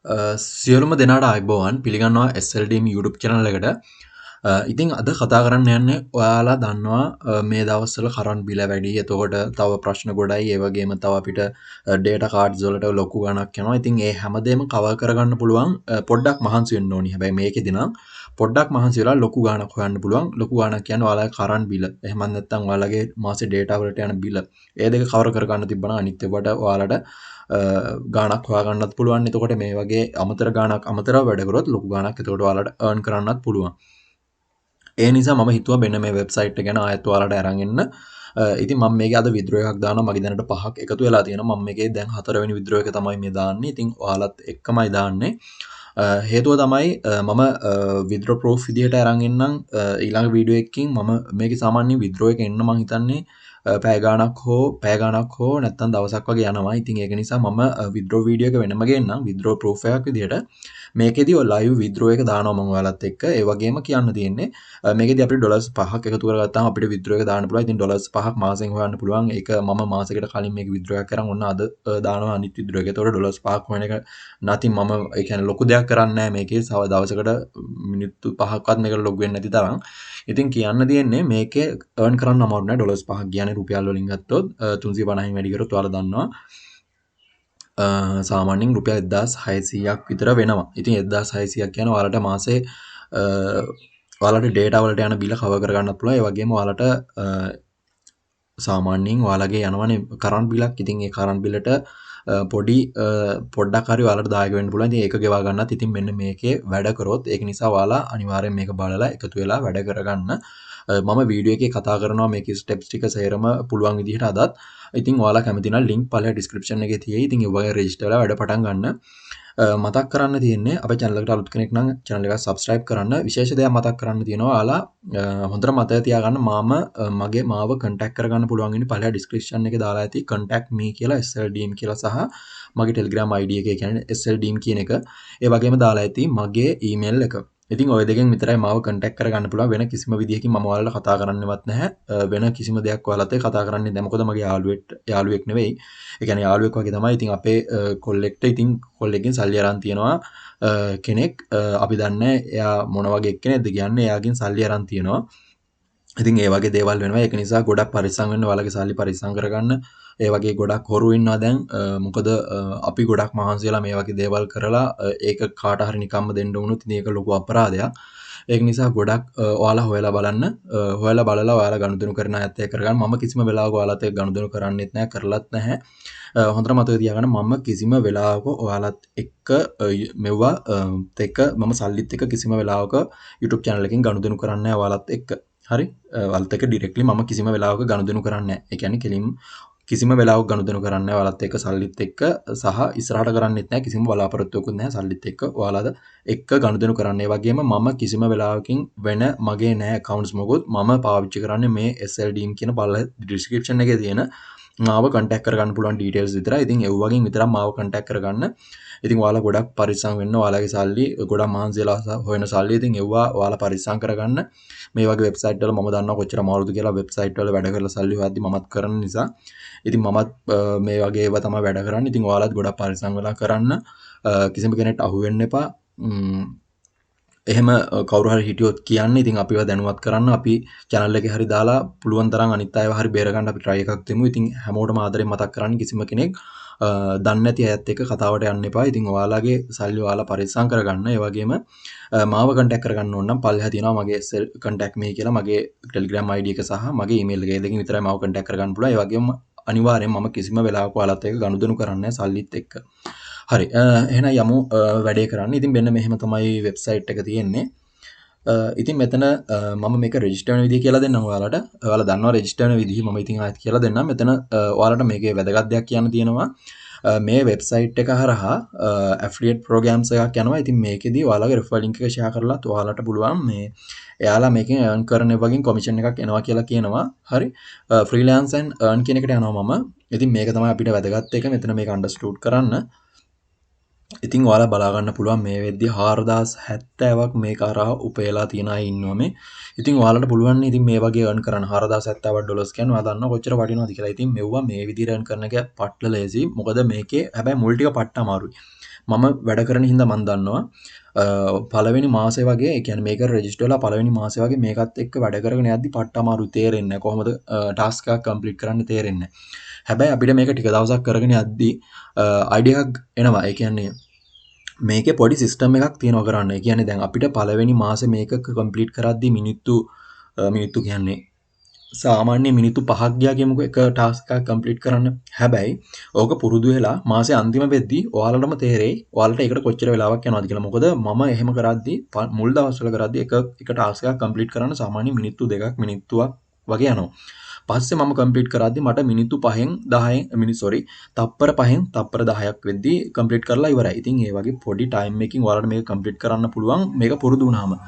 සියලුම දෙනාට අයිබෝවන් පිළිගන්නවා SLDM YouTube channel එකට. ඉතින් අද කතා කරන්න යන්නේ ඔයාලා දන්නවා මේ දවස්වල කරන්ට් බිල වැඩි. එතකොට තව ප්‍රශ්න ගොඩයි. ඒ වගේම තව අපිට data cards වලට ලොකු ගණක් යනවා. ඉතින් ඒ හැමදේම cover කරගන්න පුළුවන් පොඩ්ඩක් මහන්සි වෙන්න ඕනි. හැබැයි මේකෙදි නම් පොඩ්ඩක් මහන්සි වෙලා ලොකු ගාණක් හොයන්න පුළුවන්. ලොකු ගාණක් කියන්නේ ඔයාලගේ කරන්ට් බිල. එහෙම නැත්නම් ඔයාලගේ මාසේ data වලට යන බිල. ඒ දෙක cover කරගන්න තිබ්බනම් අනිත් ඒවාට ඔයාලට ගාණක් හොයාගන්නත් පුළුවන්. එතකොට මේ වගේ අමතර ගාණක් අමතරව වැඩ කරොත් ලොකු ගාණක් එතකොට ඔයාලට earn කරන්නත් පුළුවන්. ඒ නිසා මම හිතුවා මෙන්න මේ වෙබ්සයිට් එක ගැන ආයෙත් ඔයාලට අරන් එන්න. ඉතින් මම මේකේ අද විඩ්‍රෝ එකක් දානවා. මගේ දැනට 5ක් එකතු වෙලා තියෙනවා. මම මේකේ දැන් 4 වෙනි විඩ්‍රෝ එක තමයි මේ දාන්නේ. ඉතින් ඔයාලත් එක්කමයි දාන්නේ. හේතුව තමයි මම විඩ්‍රෝ ප්‍රූෆ් විදිහට අරන් එන්නම් ඊළඟ වීඩියෝ එකකින්. මම මේකේ සාමාන්‍යයෙන් විඩ්‍රෝ එක එන්න මම හිතන්නේ පැය ගාණක් හෝ නැත්නම් දවසක් වගේ යනවා. ඉතින් ඒක නිසා මම විඩ්‍රෝ වීඩියෝ එක වෙනම ගේන්නම් විඩ්‍රෝ ප්‍රූෆ් එකක් විදිහට. මේකෙදි ඔය ලයිව් විඩ්‍රෝ එක දානවා මම ඔයාලත් එක්ක. ඒ වගේම කියන්න තියෙන්නේ මේකෙදි අපිට ඩොලර්ස් 5ක් එකතු කරගත්තාම අපිට විඩ්‍රෝ එක දාන්න පුළුවන්. ඉතින් ඩොලර්ස් 5ක් මාසෙන් හොයන්න පුළුවන්. ඒක මම මාසෙකට කලින් මේක විඩ්‍රෝ එකක් කරන් ඔන්න අද දානවා අනිත් විඩ්‍රෝ එක. ඒතකොට ඩොලර්ස් 5ක් හොයන එක නැතිනම් මම ඒ කියන්නේ ලොකු දෙයක් කරන්නේ නැහැ මේකේ. දවසකට මිනිත්තු 5ක්වත් මේකට ලොග් වෙන්නේ නැති තරම්. ඉතින් කියන්න තියෙන්නේ මේකේ earn කරන්න අමාරු නෑ. ඩොලර්ස් 5ක් කියන්නේ රුපියල් වලින් ගත්තොත් 350න් වැඩි කරොත් ඔයාලා දන්නවා සාමාන්‍යයෙන් රුපියල් 1600ක් විතර වෙනවා. ඉතින් 1600ක් කියන්නේ ඔයාලට මාසේ ඔයාලට data වලට යන බිල cover කරගන්නත් පුළුවන්. ඒ වගේම ඔයාලට සාමාන්‍යයෙන් ඔයාලගේ යනවනේ කරන්ට් බිලක්. ඉතින් ඒ කරන්ට් බිලට පොඩ්ඩක් හරි ඔයාලට දායක වෙන්න පුළුවන්. ඉතින් ඒක ගෙවා ගන්නත් ඉතින් මෙන්න මේකේ වැඩ කරොත් ඒක නිසා ඔයාලා අනිවාර්යෙන් මේක බලලා එකතු වෙලා වැඩ කරගන්න. මම වීඩියෝ එකේ කතා කරනවා මේකේ ස්ටෙප්ස් ටික සේරම පුළුවන් විදිහට අදත්. ඉතින් ඔයාලා කැමති නම් ලින්ක් පළල ඩිස්ක්‍රිප්ෂන් එකේ තියෙයි. ඉතින් ඒ වගේ රෙජිස්ටර් වෙලා වැඩ පටන් ගන්න. මතක් කරන්න තියෙන්නේ අපේ channel එකට අලුත් කෙනෙක් නම් channel එක subscribe කරන්න. විශේෂ දෙයක් මතක් කරන්න තියෙනවා. ඔයාලා හොඳට මතක තියාගන්න මාව contact කරගන්න පුළුවන් වෙන්නේ පළල description එකේ දාලා ඇති contact me කියලා SLDM කියලා සහ මගේ Telegram ID එක කියන්නේ SLDM කියන එක. ඒ වගේම දාලා ඇති මගේ email එක. ඉතින් ඔය දෙකෙන් විතරයි මාව contact කරගන්න පුළුවන්. වෙන කිසිම විදියකින් මම ඔයාලට කතා කරන්නවත් නැහැ. වෙන කිසිම දෙයක් ඔයාලත් එක්ක කතා කරන්නේ නැහැ. මොකද මගේ යාළුවෙක් නෙවෙයි. ඒ කියන්නේ යාළුවෙක් වගේ තමයි. ඉතින් අපේ කොල්ලෙක්ට ඉතින් කොල්ලෙක්ගෙන් සල්ලි අරන් තියනවා කෙනෙක්. අපි දන්නේ එයා මොන වගේ එක්කෙනෙක්ද කියන්නේ. එයාගෙන් සල්ලි අරන් තියනවා. ඉතින් ඒ වගේ දේවල් වෙනවා. ඒක නිසා ගොඩක් පරිස්සම් වෙන්න ඔයාලගේ සල්ලි පරිස්සම් කරගන්න. ඒ වගේ ගොඩක් හොරු ඉන්නවා දැන්. මොකද අපි ගොඩක් මහන්සි වෙලා මේ වගේ දේවල් කරලා ඒක කාට හරි නිකම්ම දෙන්න වුණොත් ඉතින් ඒක ලොකු අපරාධයක්. ඒක නිසා ගොඩක් ඔයාලා හොයලා බලන්න. හොයලා බලලා ඔයාලා ගනුදෙනු කරන අයත් එක්ක කරගන්න. මම කිසිම වෙලාවක ඔයාලත් එක්ක ගනුදෙනු කරන්නෙත් නැහැ, කරලත් නැහැ. හොඳට මතක තියාගන්න මම කිසිම වෙලාවක ඔයාලත් එක්ක මෙව්වා එක්ක මම සල්ලිත් එක්ක කිසිම වෙලාවක YouTube channel එකකින් ගනුදෙනු කරන්නේ නැහැ ඔයාලත් එක්ක. හරි? ඔයාලත් එක්ක directly මම කිසිම වෙලාවක ගනුදෙනු කරන්නේ නැහැ. ඒ කියන්නේ කෙලින්ම කිසිම වෙලාවක ගනුදෙනු කරන්නේ නැහැ ඔයාලත් එක්ක සල්ලිත් එක්ක සහ ඉස්සරහට කරන්නෙත් නැහැ. කිසිම බලාපොරොත්තුවකුත් නැහැ සල්ලිත් එක්ක ඔයාලද එක්ක ගනුදෙනු කරන්න. ඒ වගේම මම කිසිම වෙලාවකින් වෙන මගේ නැහැ accounts මොකුත් මම පාවිච්චි කරන්නේ මේ SLDM කියන පළල description එකේ තියෙන මාව contact කරගන්න පුළුවන් details විතරයි. ඉතින් ඒ වගේම විතරක් මාව contact කරගන්න. ඉතින් ඔයාලා ගොඩක් පරිස්සම් වෙන්න. ඔයාලගේ සල්ලි ගොඩක් මහන්සි වෙලා හොයන සල්ලි. ඉතින් ඒවා ඔයාලා පරිස්සම් කරගන්න. මේ වගේ වෙබ්සයිට් වල මම දන්නවා කොච්චර අමාරුද කියලා. වෙබ්සයිට් වල වැඩ කරලා සල්ලි හොයද්දි මමත් කරන නිසා. ඉතින් මමත් මේ වගේ ඒවා තමයි වැඩ කරන්නේ. ඉතින් ඔයාලත් ගොඩක් පරිස්සම් වෙලා කරන්න. කිසිම කෙනෙක්ට අහු වෙන්න එපා. එහෙම කවුරු හරි හිටියොත් කියන්න. ඉතින් අපිව දැනුවත් කරන්න. අපි channel එකේ හරි දාලා පුළුවන් තරම් අනිත් අයව හරි බේර ගන්න අපි try එකක් දෙමු. ඉතින් හැමෝටම ආදරෙන් මතක් කරන්න කිසිම කෙනෙක් දන්නේ නැති අයත් එක්ක කතාවට යන්න එපා. ඉතින් ඔයාලගේ සල්ලි ඔයාලා පරිස්සම් කරගන්න. ඒ වගේම මාව contact කරගන්න ඕන නම් පල්ලෙහා තියෙනවා මගේ contact me කියලා මගේ Telegram ID එක සහ මගේ email එක. ඒ දෙකෙන් විතරයි මාව contact කරගන්න පුළුවන්. ඒ වගේම අනිවාර්යෙන් මම කිසිම වෙලාවක ඔයාලත් එක්ක ගනුදෙනු කරන්නේ නැහැ සල්ලිත් එක්ක. හරි එහෙනම් යමු වැඩේ කරන්න. ඉතින් මෙන්න මෙහෙම තමයි වෙබ්සයිට් එක තියෙන්නේ. ඉතින් මෙතන මම මේක රෙජිස්ටර් වෙන විදිය කියලා දෙන්නම් ඔයාලට. ඔයාලා දන්නවා රෙජිස්ටර් වෙන විදිය. මම ඉතින් ආයෙත් කියලා දෙන්නම්. මෙතන ඔයාලට මේකේ වැදගත් දෙයක් කියන්න තියෙනවා. මේ වෙබ්සයිට් එක හරහා affiliate programs එකක් යනවා. ඉතින් මේකෙදි ඔයාලගේ referral link එක share කරලා ඔයාලට පුළුවන් මේ එයාලා මේකෙන් earn කරන වගේ commission එකක් එනවා කියලා කියනවා. හරි. freelance and earn කියන එකට යනවා මම. ඉතින් මේක තමයි අපිට වැදගත් එක. මෙතන මේක understood කරන්න. ඉතින් ඔයාලා බලා ගන්න පුළුවන් මේ වෙද්දි 4070ක් මේක හරහා උපයලා තියන අය ඉන්නවා මේ. ඉතින් ඔයාලට පුළුවන් නේ ඉතින් මේ වගේ earn කරන්න 4070ක් ඩොලර්ස් කියන්නේ ඔයා දන්නවා කොච්චර වටිනවද කියලා. ඉතින් මෙව්වා මේ විදිහට earn කරන එක පට්ට ලේසි. මොකද මේකේ හැබැයි මුල් ටික පට්ට අමාරුයි. මම වැඩ කරන හින්දා මම දන්නවා පළවෙනි මාසේ වගේ ඒ කියන්නේ මේක රෙජිස්ටර් වෙලා පළවෙනි මාසේ වගේ මේකත් එක්ක වැඩ කරගෙන යද්දි පට්ට අමාරුයි තේරෙන්නේ නැහැ. කොහොමද ටාස්ක් එකක් කම්ප්ලීට් කරන්න තේරෙන්නේ නැහැ. හැබැයි අපිට මේක ටික දවසක් කරගෙන යද්දි අයිඩියා එකක් එනවා. ඒ කියන්නේ මේකේ පොඩි සිස්ටම් එකක් තියෙනවා කරන්න. ඒ කියන්නේ දැන් අපිට පළවෙනි මාසේ මේක කම්ප්ලීට් කරද්දී මිනිත්තු කියන්නේ සාමාන්‍ය මිනිත්තු 5ක් ගියා කියමුකෝ එක ටාස්ක් එකක් කම්ප්ලීට් කරන්න. හැබැයි ඕක පුරුදු වෙලා මාසේ අන්තිම වෙද්දී ඔයාලටම තේරෙයි ඔයාලට ඒකට කොච්චර වෙලාවක් යනවද කියලා. මොකද මම එහෙම කරද්දී මුල් දවස්වල කරද්දී එක ටාස්ක් එකක් කම්ප්ලීට් කරන්න සාමාන්‍ය මිනිත්තු 2ක් මිනිත්තුවක් වගේ යනවා. පස්සේ මම කම්ප්ලීට් කරද්දී මට මිනිත්තු 5න් 10න් තප්පර 5න් තප්පර 10ක් වෙද්දී කම්ප්ලීට් කරලා ඉවරයි. ඉතින් ඒ වගේ පොඩි ටයිම් එකකින් ඔයාලට මේක කම්ප්ලීට් කරන්න පුළුවන්. මේක පුරුදු වුණාම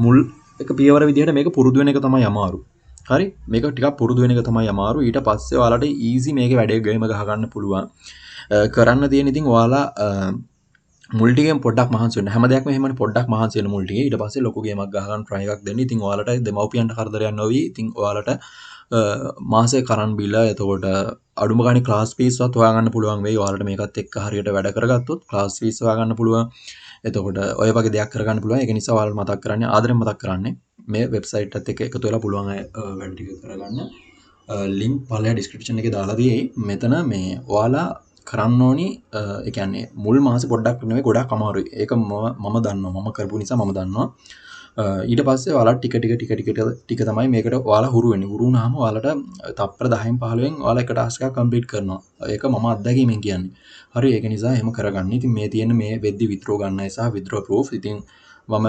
මුල් එක පියවර විදිහට මේක පුරුදු වෙන එක තමයි අමාරු. හරි මේක ටිකක් පුරුදු වෙන එක තමයි අමාරු. ඊට පස්සේ ඔයාලට ඊසි මේකේ වැඩේ ගේම ගහ ගන්න පුළුවන්. කරන්න තියෙන ඉතින් ඔයාලා මුල් ටිකෙන් පොඩ්ඩක් මහන්සි වෙන්න. හැම දෙයක්ම එහෙමනේ පොඩ්ඩක් මහන්සි වෙන මුල් ටිකේ. ඊට පස්සේ ලොකු ගේමක් ගහ ගන්න try එකක් දෙන්න. ඉතින් ඔයාලට දෙමව්පියන්ට කරදරයක් නොවි. ඉතින් ඔයාලට මාසේ කරන් බිල එතකොට අඩුම ගානේ ක්ලාස් ෆීස් වත් හොයාගන්න පුළුවන් වෙයි. ඔයාලට මේකත් එක්ක හරියට වැඩ කරගත්තොත් ක්ලාස් ෆීස් හොයාගන්න පුළුවන්. එතකොට ඔය වගේ දෙයක් කරගන්න පුළුවන්. ඒක නිසා ඔයාලට මතක් කරන්නේ ආදරෙන් මතක් කරන්නේ මේ වෙබ්සයිට් එකත් එක්ක එකතු වෙලා පුළුවන් අය වැඩ ටික කරගන්න. ලින්ක් පළයා ඩිස්ක්‍රිප්ෂන් එකේ දාලා තියෙයි. මෙතන මේ ඔයාලා කරන්න ඕනි ඒ කියන්නේ මුල් මාසේ පොඩ්ඩක් නෙවෙයි ගොඩක් අමාරුයි. ඒක මම දන්නවා. මම කරපු නිසා මම දන්නවා. ඊට පස්සේ ඔයාලා ටික තමයි මේකට ඔයාලා හුරු වෙන්නේ. හුරු වුණාම ඔයාලට තප්පර 10න් 15න් ඔයාලා එක ටාස්ක් එකක් කම්ප්ලීට් කරනවා. ඒක මම අත්දැකීමෙන් කියන්නේ. හරි ඒක නිසා එහෙම කරගන්න. ඉතින් මේ තියෙන මේ වෙද්දි withdraw ගන්නයි සහ withdraw proof. ඉතින් මම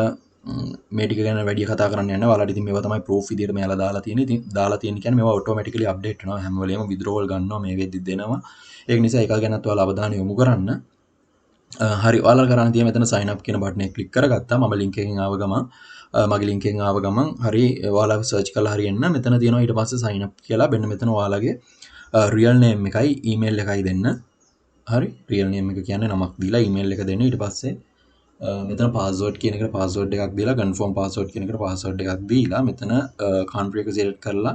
මේ ටික ගැන වැඩි කතා කරන්න යනවා. ඔයාලට ඉතින් මේවා තමයි proof විදියට මෙයාලා දාලා තියෙන්නේ. ඉතින් දාලා තියෙන කියන්නේ මේවා automatically update වෙනවා. හැම වෙලේම withdrawal ගන්නවා මේ වෙද්දි දෙනවා. ඒක නිසා ඒක ගැනත් ඔයාලා අවධානය යොමු කරන්න. හරි ඔයාලා කරන්න තියෙන මෙතන sign up කියන බටන් එක ක්ලික් කරගත්තා. මම link එකෙන් ආව ගමන් මගේ link එකෙන් ආව ගමන් හරි ඔයාලා search කරලා හරි එන්න. මෙතන තියෙනවා ඊට පස්සේ sign up කියලා. මෙන්න මෙතන ඔයාලගේ real name එකයි email එකයි දෙන්න. හරි real name එක කියන්නේ නමක් දීලා email එක දෙන්න. ඊට පස්සේ මෙතන password කියන එකට password එකක් දීලා confirm password කියන එකට password එකක් දීලා මෙතන country එක select කරලා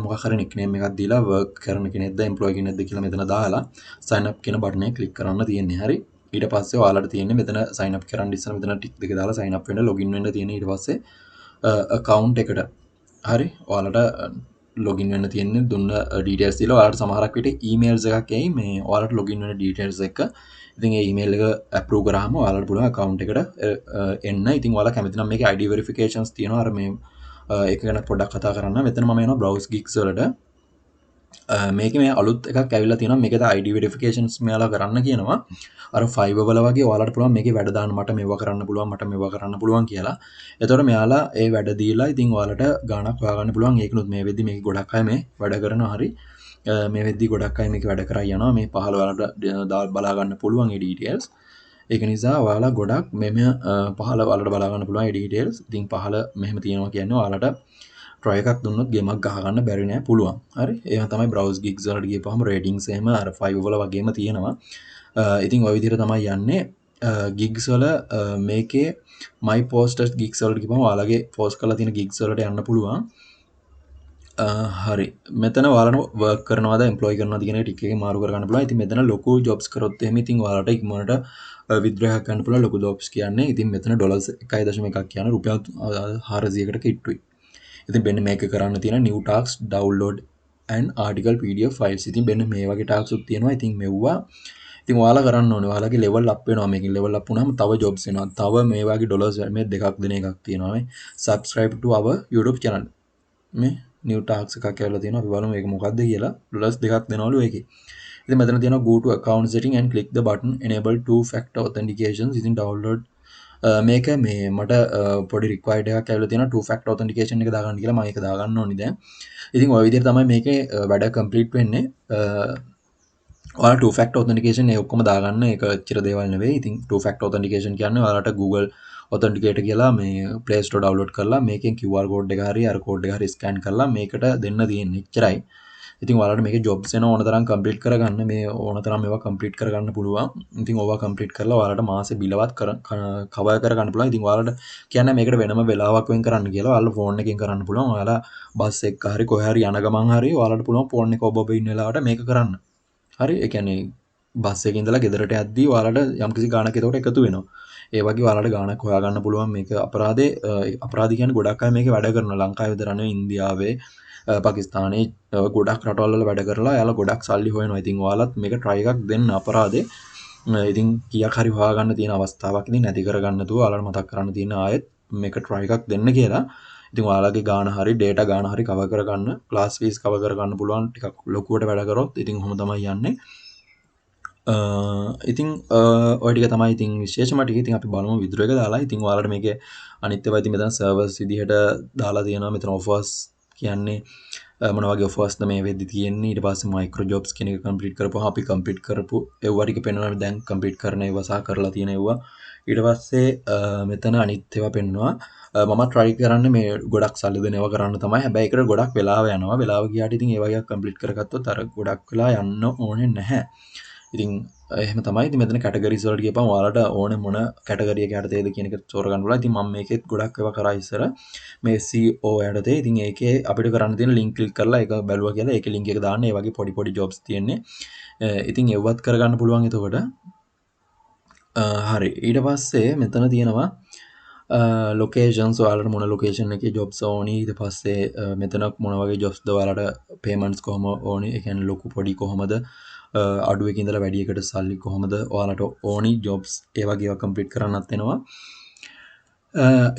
මොකක් හරි nickname එකක් දීලා work කරන කෙනෙක්ද employee කෙනෙක්ද කියලා මෙතන දාලා sign up කියන බටන් එක click කරන්න තියෙන්නේ. හරි ඊට පස්සේ ඔයාලට තියෙන්නේ මෙතන sign up කරන්න ඉස්සෙල්ලා මෙතන tick දෙක දාලා sign up වෙන්න login වෙන්න තියෙන. ඊට පස්සේ account එකට හරි ඔයාලට login වෙන්න තියෙන්නේ දුන්න details දීලා ඔයාලට සමහරක් විට emails එකක් එයි මේ ඔයාලට login වෙන details එක. ඉතින් ඒ email එක approve කරාම ඔයාලට පුළුවන් account එකට එන්න. ඉතින් ඔයාලා කැමති නම් මේකේ ID verifications තියෙනවා. අර මේ ඒක ගැන පොඩ්ඩක් කතා කරන්න. මෙතන මම යනවා browse gigs වලට. මේකේ මේ අලුත් එකක් ඇවිල්ලා තියෙනවා. මේකේ ID verifications මෙයාලා කරන්න කියනවා. අර Fiverr වල වගේ ඔයාලට පුළුවන් මේකේ වැඩ දාන්න මට මේවා කරන්න පුළුවන් මට මේවා කරන්න පුළුවන් කියලා. එතකොට මෙයාලා ඒ වැඩ දීලා ඉතින් ඔයාලට ගාණක් හොයාගන්න පුළුවන්. ඒකනොත් මේ වෙද්දි මේක ගොඩක් අය මේ වැඩ කරනවා. හරි මේ වෙද්දි ගොඩක් අය මේක වැඩ කරා යනවා. මේ පහළ ඔයාලට බලා ගන්න පුළුවන් ඒ details. ඒක නිසා ඔයාලා ගොඩක් මෙම පහළ ඔයාලට බලා ගන්න පුළුවන් ඒ details. ඉතින් පහළ මෙහෙම තියෙනවා කියන්නේ ඔයාලට try එකක් දුන්නොත් ගේමක් ගහ ගන්න බැරි නෑ පුළුවන්. හරි එහෙනම් තමයි browse gigs වලට ගියපුවාම ratings එහෙම අර Fiverr වල වගේම තියෙනවා. ඉතින් ඔය විදිහට තමයි යන්නේ gigs වල මේකේ my posters gigs වලට ගිහම ඔයාලගේ post කරලා තියෙන gigs වලට යන්න පුළුවන්. හරි මෙතන ඔයාලට work කරනවාද employee කරනවාද කියන ටික එකේ මාරු කරගන්න පුළුවන්. ඉතින් මෙතන ලොකු jobs කරොත් එහෙම ඉතින් ඔයාලට ඉක්මනට withdraw එකක් ගන්න පුළුවන්. ලොකු jobs කියන්නේ ඉතින් මෙතන $1.1ක් කියන රුපියල් 400කට කිට්ටුයි. ඉතින් මෙන්න මේක කරන්න තියෙන new tasks download and article pdf files. ඉතින් මෙන්න මේ වගේ tasks උත් තියෙනවා. ඉතින් මෙව්වා ඉතින් ඔයාලා කරන්න ඕනේ. ඔයාලගේ level up වෙනවා. මේකෙන් level up වුණාම තව jobs එනවා. තව මේ වගේ dollars මේ දෙකක් දෙන එකක් තියෙනවා. මේ subscribe to our YouTube channel. මේ new tasks එකක් කියලා තියෙනවා. අපි බලමු මේක මොකක්ද කියලා. dollars දෙකක් දෙනවලු ඒකේ. ඉතින් මෙතන තියෙනවා go to account setting and click the button enable two factor authentications. ඉතින් download මේක මේ මට පොඩි රික්වයර්ඩ් එකක් ඇවිල්ලා තියෙනවා two factor authentication එක දාගන්න කියලා. මම ඒක දාගන්න ඕනි දැන්. ඉතින් ওই විදිහට තමයි මේකේ වැඩ කම්ප්ලීට් වෙන්නේ. ඔයාලා two factor authentication ඒ ඔක්කොම දාගන්න. ඒක ඇත්තට දේවල් නෙවෙයි. ඉතින් two factor authentication කියන්නේ ඔයාලට Google authenticator කියලා මේ Play Store download කරලා මේකෙන් QR code එක හරි අර code එක හරි scan කරලා මේකට දෙන්න තියෙන්නේ. එච්චරයි. ඉතින් ඔයාලට මේකේ ජොබ්ස් එන ඕන තරම් කම්ප්ලීට් කරගන්න මේ ඕන තරම් මේවා කම්ප්ලීට් කරගන්න පුළුවන්. ඉතින් ඕවා කම්ප්ලීට් කරලා ඔයාලට මාසේ බිලවත් කවර් කරගන්න පුළුවන්. ඉතින් ඔයාලට කියන්නේ මේකට වෙනම වෙලාවක් වෙන් කරන්න කියලා ඔයාලා ෆෝන් එකෙන් කරන්න පුළුවන්. ඔයාලා බස් එක හරි කොහේ හරි යන ගමන් හරි ඔයාලට පුළුවන් ෆෝන් එක ඔබ ඉන්න වෙලාවට මේක කරන්න. හරි ඒ කියන්නේ බස් එකේ ඉඳලා ගෙදරට යද්දී ඔයාලට යම්කිසි ගාණක් එතකොට එකතු වෙනවා. ඒ වගේ ඔයාලට ගාණක් හොයාගන්න පුළුවන් මේක අපරාධ කියන්නේ ගොඩක් අය මේකේ වැඩ කරනවා. ලංකාවේ විතර නෙවෙයි ඉන්දියාවේ පාකිස්තානයේ ගොඩක් රටවල් වල වැඩ කරලා එයාලා ගොඩක් සල්ලි හොයනවා. ඉතින් ඔයාලත් මේක try එකක් දෙන්න අපරාධේ. ඉතින් කීයක් හරි හොයාගන්න තියෙන අවස්ථාවක් ඉතින් නැති කරගන්න නැතුව ඔයාලට මතක් කරන්න තියෙන ආයෙත් මේක try එකක් දෙන්න කියලා. ඉතින් ඔයාලගේ ගාණ හරි data ගාණ හරි cover කරගන්න class fees cover කරගන්න පුළුවන් ටිකක් ලොකුවට වැඩ කරොත් ඉතින් ඔහොම තමයි යන්නේ. ඉතින් ඔය ටික තමයි ඉතින් විශේෂම ටික. ඉතින් අපි බලමු විදුර එක දාලා. ඉතින් ඔයාලට මේකේ අනිත් ඒවා ඉතින් මෙතන සර්වර්ස් විදිහට දාලා තියෙනවා. මෙතන offers කියන්නේ මොන වගේ ඔෆර්ස්ද මේ වෙද්දි තියෙන්නේ. ඊට පස්සේ මයික්‍රෝ ජොබ්ස් කියන එක කම්ප්ලීට් කරපුවාම අපි කම්ප්ලීට් කරපු ඒවා ටික පෙන්වනවා. දැන් කම්ප්ලීට් කරන ඒවා සහ කරලා තියෙන ඒවා. ඊට පස්සේ මෙතන අනිත් ඒවා පෙන්වනවා. මම try කරන්නේ මේ ගොඩක් සල්ලි දෙන ඒවා කරන්න තමයි. හැබැයි ඒකට ගොඩක් වෙලාව යනවා. වෙලාව ගියාට ඉතින් ඒ වගේ කම්ප්ලීට් කරගත්තොත් අර ගොඩක් වෙලා යන්න ඕනේ නැහැ. ඉතින් එහෙම තමයි. ඉතින් මෙතන කැටගරිස් වලට ගියපම ඔයාලට ඕනේ මොන කැටගරි එක යටතේද කියන එක තෝරගන්න පුළුවන්. ඉතින් මම මේකෙත් ගොඩක් ඒවා කරා ඉස්සර මේ SEO යටතේ. ඉතින් ඒකේ අපිට කරන්න තියෙන link click කරලා ඒක බැලුවා කියලා ඒකේ link එක දාන්න. ඒ වගේ පොඩි පොඩි jobs තියෙන්නේ. ඉතින් ඒවත් කරගන්න පුළුවන් එතකොට. හරි. ඊට පස්සේ මෙතන තියෙනවා locations ඔයාලට මොන location එකේ jobs ඕනි. ඊට පස්සේ මෙතන මොන වගේ jobs ද ඔයාලට payments කොහොම ඕනි. ඒ කියන්නේ ලොකු පොඩි කොහොමද අඩුවක ඉඳලා වැඩි එකට සල්ලි කොහොමද ඔයාලට ඕනි ජොබ්ස් ඒ වගේ ඒවා කම්ප්ලීට් කරන්නත් වෙනවා.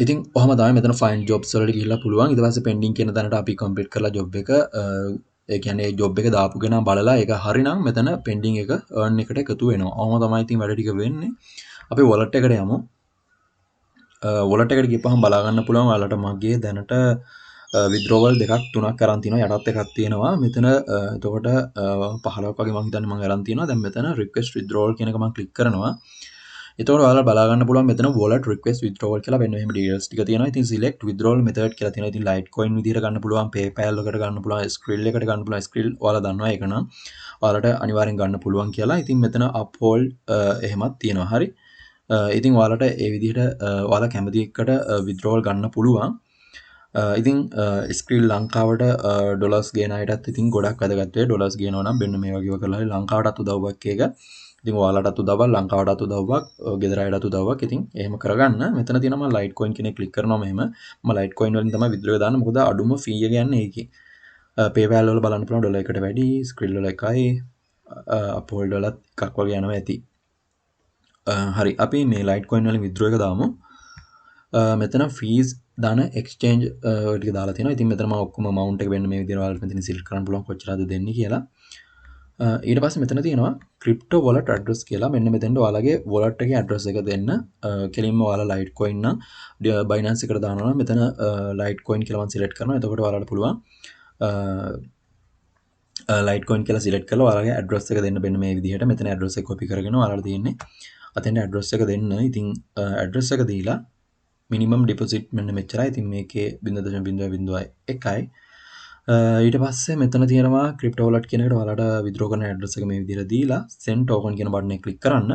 ඉතින් ඔහම තමයි මෙතන find jobs වලට ගිහිල්ලා පුළුවන්. ඊට පස්සේ pending කියන තැනට අපි කම්ප්ලීට් කරලා ජොබ් එක ඒ කියන්නේ ජොබ් එක දාපු කෙනා බලලා ඒක හරිනම් මෙතන pending එක earn එකට එකතු වෙනවා. ඔහම තමයි ඉතින් වැඩ ටික වෙන්නේ. අපි wallet එකට යමු. wallet එකට ගිහපහම බලා ගන්න පුළුවන් ඔයාලට මගේ දැනට withdrawal දෙකක් තුනක් කරන් තියෙනවා. යටත් එකක් තියෙනවා. මෙතන එතකොට 15ක් වගේ මම හිතන්නේ මම අරන් තියෙනවා. දැන් මෙතන request withdrawal කියන එක මම ක්ලික් කරනවා. එතකොට ඔයාලා බලා ගන්න පුළුවන් මෙතන wallet request withdrawal කියලා වෙන මෙහෙම details ටික තියෙනවා. ඉතින් select withdrawal method කියලා තියෙනවා. ඉතින් Litecoin විදිහට ගන්න පුළුවන්, PayPal එකට ගන්න පුළුවන්, Skrill එකට ගන්න පුළුවන්. Skrill ඔයාලා දන්නවා ඒක නම් ඔයාලට අනිවාර්යෙන් ගන්න පුළුවන් කියලා. ඉතින් මෙතන uphold එහෙමත් තියෙනවා. හරි. ඉතින් ඔයාලට ඒ විදිහට ඔයාලා කැමති එකට withdrawal ගන්න පුළුවන්. ඉතින් ස්ක්‍රීල් ලංකාවට ඩොලර්ස් ගේන අයටත් ඉතින් ගොඩක් වැදගත් වෙයි. ඩොලර්ස් ගේනවා නම් මෙන්න මේ වගේව කරලා හරි ලංකාවටත් උදව්වක් ඒක. ඉතින් ඔයාලටත් උදව්වක්, ලංකාවටත් උදව්වක්, ගෙදර අයටත් උදව්වක්. ඉතින් එහෙම කරගන්න. මෙතන තියෙනවා මම Litecoin කෙනෙක් ක්ලික් කරනවා මෙහෙම. මම Litecoin වලින් තමයි withdraw එක දාන්නේ. මොකද අඩුම fee එක යන්නේ ඒකේ. PayPal වල බලන්න පුළුවන් ඩොලර් එකට වැඩි, Skrill වල එකයි, Uphold වලත් එකක් වගේ යනවා ඇති. හරි. අපි මේ Litecoin වලින් withdraw එක දාමු. මෙතන fees දාන exchange ටික දාලා තියෙනවා. ඉතින් මෙතන මම ඔක්කොම amount එක වෙන්න මේ විදිහට ඔයාලට මෙතන select කරන්න පුළුවන් කොච්චරද දෙන්නේ කියලා. ඊට පස්සේ මෙතන තියෙනවා crypto wallet address කියලා. මෙන්න මෙතෙන්ට ඔයාලගේ wallet එකේ address එක දෙන්න. කෙලින්ම ඔයාලා Litecoin නම් binance එකට දානවා නම් මෙතන Litecoin කියලා මම select කරනවා. එතකොට ඔයාලට පුළුවන් Litecoin කියලා select කරලා ඔයාලගේ address එක දෙන්න මෙන්න මේ විදිහට. මෙතන address එක copy කරගෙන ඔයාලට තියෙන්නේ අතෙන්ට address එක දෙන්න. ඉතින් address එක දීලා මිනිමම් ඩිපොසිට් මෙන්න මෙච්චරයි. ඉතින් මේකේ 0.001යි. ඊට පස්සේ මෙතන තියෙනවා ක්‍රිප්ටෝ වොලට් කියන එකට ඔයාලට විත්ඩ්‍රෝ කරන ඇඩ්‍රස් එක මේ විදිහට දීලා send token කියන බටන් එක ක්ලික් කරන්න.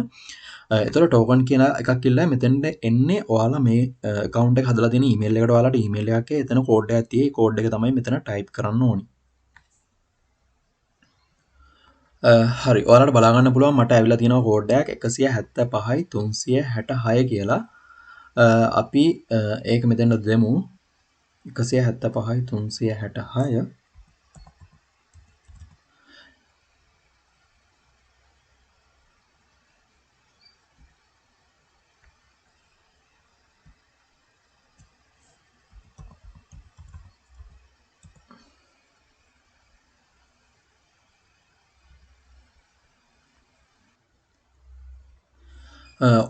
එතකොට token කියන එකක් ඉල්ලලා මෙතෙන්ට එන්නේ ඔයාලා මේ account එක හදලා තියෙන email එකට ඔයාලට email එකේ එතන code එකක් තියෙයි. code එක තමයි මෙතන type කරන්න ඕනි. හරි. ඔයාලට බලා ගන්න පුළුවන් මට ඇවිල්ලා තියෙනවා code එකක් 175යි 366 කියලා. අපි ඒක මෙතෙන්ට දෙමු 175යි 366.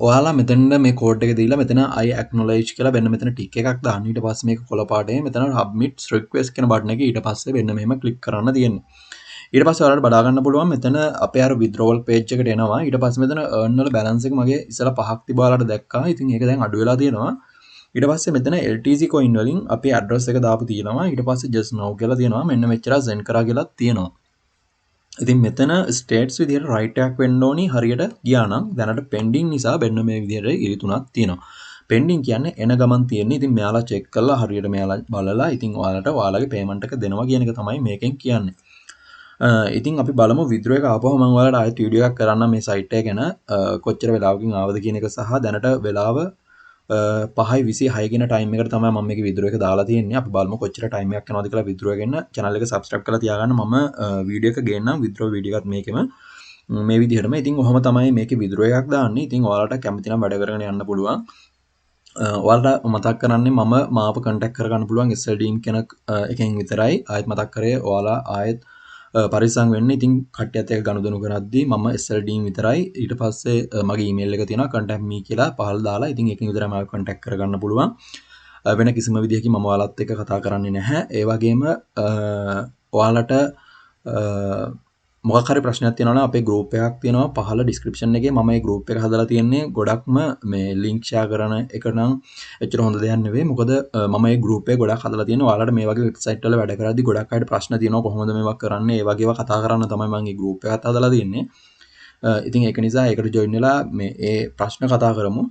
ඔයාලා මෙතෙන්ට මේ කෝඩ් එක දීලා මෙතන I acknowledge කියලා වෙන්න මෙතන ටික් එකක් දාන්න. ඊට පස්සේ මේක කොළ පාටේ මෙතන submit request කියන බටන් එකේ ඊට පස්සේ වෙන්න මෙහෙම ක්ලික් කරන්න තියෙන්නේ. ඊට පස්සේ ඔයාලට බලා ගන්න පුළුවන් මෙතන අපේ අර withdrawal page එකට එනවා. ඊට පස්සේ මෙතන earn වල balance එක මගේ ඉස්සලා 5ක් තිබ්බා ඔයාලට දැක්කා. ඉතින් ඒක දැන් අඩු වෙලා තියෙනවා. ඊට පස්සේ මෙතන LTC coin වලින් අපේ address එක දාපු තියෙනවා. ඊට පස්සේ just now කියලා තියෙනවා. මෙන්න මෙච්චර send කරා කියලා තියෙනවා. ඉතින් මෙතන ස්ටේට්ස් විදිහට රයිට් එකක් වෙන්න ඕනි හරියට ගියා නම් දැනට පෙන්ඩිං නිසා මෙන්න මේ විදිහට ඉරි තුනක් තියෙනවා. පෙන්ඩිං කියන්නේ එන ගමන් තියෙන්නේ. ඉතින් මෙයාලා චෙක් කරලා හරියට මෙයාලා බලලා ඉතින් ඔයාලට ඔයාලගේ පේමන්ට් එක දෙනවා කියන එක තමයි මේකෙන් කියන්නේ. ඉතින් අපි බලමු විද්‍රෝ එක ආපුවම මම ඔයාලට ආයෙත් වීඩියෝ එකක් කරන්නම් මේ සයිට් එක ගැන කොච්චර වෙලාවකින් ආවද කියන එක සහ දැනට වෙලාව 5:26 කියන ටයිම් එකට තමයි මම මේක විද්‍රෝ එක දාලා තියෙන්නේ. අපි බලමු කොච්චර ටයිම් එකක් යනවද කියලා විද්‍රෝ එක ගන්න. channel එක subscribe කරලා තියාගන්න. මම වීඩියෝ එක ගේන්නම් විද්‍රෝ වීඩියෝ එකත් මේකෙම මේ විදිහටම. ඉතින් ඔහොම තමයි මේකේ විද්‍රෝ එකක් දාන්නේ. ඉතින් ඔයාලට කැමති නම් වැඩ කරගෙන යන්න පුළුවන්. ඔයාලට මතක් කරන්නේ මම මාව කන්ටැක්ට් කරගන්න පුළුවන් SLDM කෙනෙක් එකෙන් විතරයි. ආයෙත් මතක් කරේ ඔයාලා ආයෙත් පරිස්සම් වෙන්න. ඉතින් කට්ටියත් එක්ක ගනුදෙනු කරද්දී මම SLDM විතරයි. ඊට පස්සේ මගේ ඊමේල් එක තියෙනවා contact me කියලා පහළ දාලා. ඉතින් ඒකෙන් විතරයි මාව කන්ටැක්ට් කරගන්න පුළුවන්. වෙන කිසිම විදිහකින් මම ඔයාලත් එක්ක කතා කරන්නේ නැහැ. ඒ වගේම ඔයාලට මොකක් හරි ප්‍රශ්නයක් තියෙනවා නම් අපේ group එකක් තියෙනවා පහළ description එකේ. මම මේ group එක හදලා තියෙන්නේ ගොඩක්ම මේ link share කරන එක නම් එච්චර හොඳ දෙයක් නෙවෙයි. මොකද මම මේ group එක ගොඩක් හදලා තියෙනවා. ඔයාලට මේ වගේ website වල වැඩ කරද්දී ගොඩක් අයට ප්‍රශ්න තියෙනවා කොහොමද මේවා කරන්නේ? ඒ වගේ ඒවා කතා කරන්න තමයි මම මේ group එකත් හදලා තියෙන්නේ. ඉතින් ඒක නිසා ඒකට join වෙලා මේ ඒ ප්‍රශ්න කතා කරමු.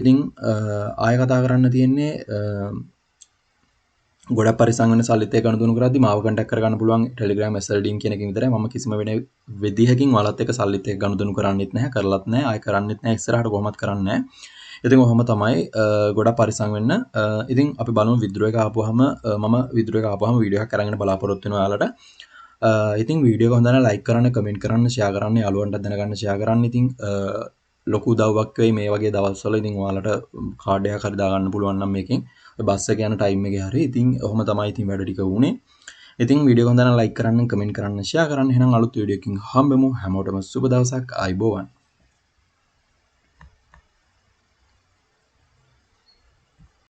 ඉතින් ආයෙ කතා කරන්න තියෙන්නේ ගොඩක් පරිස්සම් වෙන්න සල්ලිත් එක්ක ගනුදෙනු කරද්දී මාව contact කරගන්න පුළුවන් Telegram SLDM කියන එකෙන් විතරයි. මම කිසිම වෙන විදිහකින් ඔයාලත් එක්ක සල්ලිත් එක්ක ගනුදෙනු කරන්නෙත් නැහැ, කරලත් නැහැ, ආයෙ කරන්නෙත් නැහැ, ඉස්සරහට කොහොමත් කරන්නේ නැහැ. ඉතින් ඔහොම තමයි ගොඩක් පරිස්සම් වෙන්න. ඉතින් අපි බලමු විද්‍රෝ එක ආපුවාම මම විද්‍රෝ එක ආපුවාම වීඩියෝ එකක් අරගෙන බලාපොරොත්තු වෙනවා ඔයාලට. ඉතින් වීඩියෝ එක හොඳ නම් like කරන්න, comment කරන්න, share කරන්න, යාළුවන්ටත් දැනගන්න share කරන්න. ඉතින් ලොකු උදව්වක් වෙයි මේ වගේ දවස්වල. ඉතින් ඔයාලට කාඩ් එකක් හරි දාගන්න පුළුවන් නම් මේකෙන් බස් එක යන ටයිම් එකේ හරි. ඉතින් ඔහොම තමයි ඉතින් වැඩ ටික වුනේ. ඉතින් වීඩියෝ එක හොඳ නම් like කරන්න, comment කරන්න, share කරන්න. එහෙනම් අලුත් වීඩියෝ එකකින් හම්බෙමු. හැමෝටම සුබ දවසක්. ආයිබෝවන්.